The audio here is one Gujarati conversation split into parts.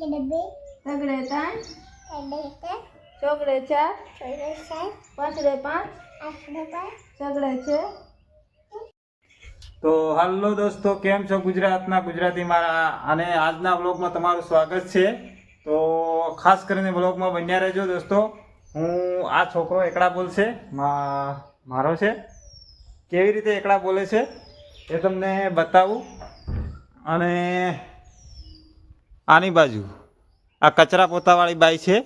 તગડે ત્રણ ચોકડે ચાર પાંચડે પાંચ સગડે છે. તો હાલો દોસ્તો, કેમ છો? ગુજરાતના ગુજરાતી મારા અને આજના વ્લોગમાં તમારું સ્વાગત છે. તો ખાસ કરીને વ્લોગમાં બન્યા રહેજો દોસ્તો. હું આ છોકરો એકડા બોલશે મારો છે. કેવી રીતે એકડા બોલે છે એ તમને બતાવું. અને આની બાજુ આ કચરા પોતાવાળી બાઈ છે.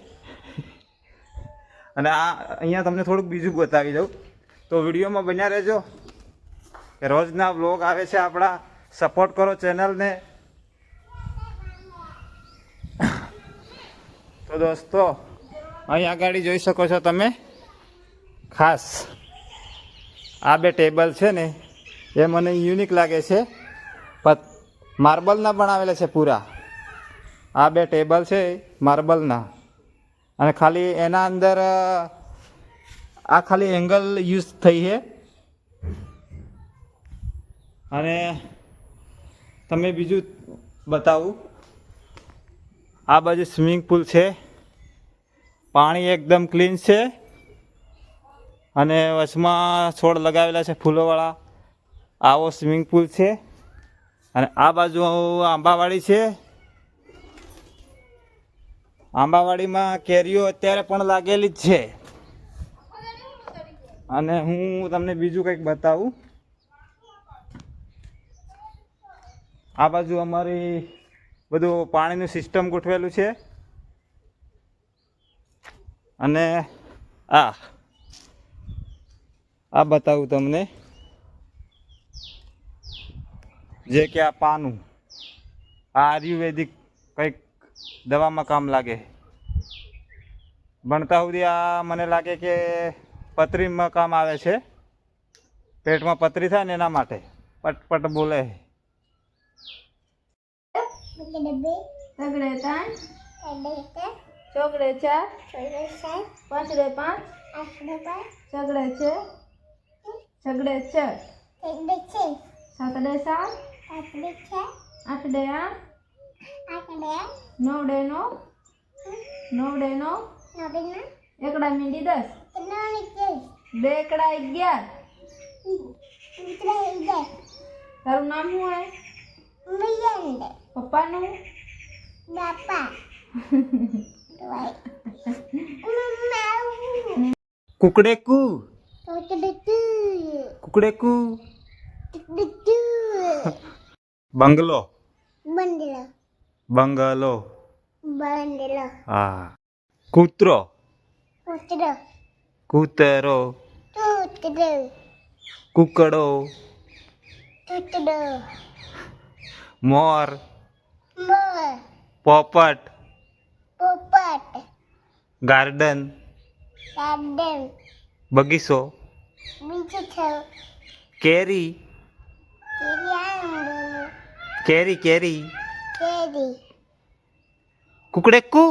અને આ અહીંયા તમને થોડુંક બીજું બતાવી દઉં. તો વિડીયોમાં બન્યા રહેજો. કે રોજના વ્લોગ આવે છે આપણા. સપોર્ટ કરો ચેનલને. તો દોસ્તો અહીં આગળ જોઈ શકો છો તમે. ખાસ આ બે ટેબલ છે ને એ મને યુનિક લાગે છે. માર્બલના બનાવેલા છે પૂરા. આ બે ટેબલ છે માર્બલના. અને ખાલી એના અંદર આ ખાલી એંગલ યુઝ થઈ છે. અને તમે બીજું બતાવું. આ બાજુ સ્વિમિંગ પુલ છે. પાણી એકદમ ક્લીન છે. અને વચમાં છોડ લગાવેલા છે ફૂલોવાળા. આવો સ્વિમિંગ પુલ છે. અને આ બાજુ આંબાવાડી છે. આંબાવાડીમાં કેરીઓ અત્યારે પણ લાગેલી જ છે. અને હું તમને બીજું કંઈક બતાવું. આ બાજુ અમારી બધું પાણીનું સિસ્ટમ ગોઠવેલું છે. અને આ બતાવું તમને. જે કે આ પાનું આ આયુર્વેદિક કંઈક દવામાં કામ લાગે. ભણતા સુધી આ મને લાગે કે પથરીમાં કામ આવે છે. પેટમાં પથરી થાય ને એના માટે પટપટ બોલે. તગડે ત્રણ ચોકડે ચાર પાંચડે પાંચ સગડે છે સગડે છ સાતડે સાત આઠડે આઠ નવડે નવડે નવ એકડા મીંડી 10 બે એકડા 11. તારું નામ શું હે? પપ્પાનું? કુકડેકુ કુકડેકુ. બંગલો બંગલો. હા. કૂતરો કૂતરો. કુકડો મોર પોપટ ગાર્ડન બગીચો કેરી કેરી કેરી. કુકડેકુ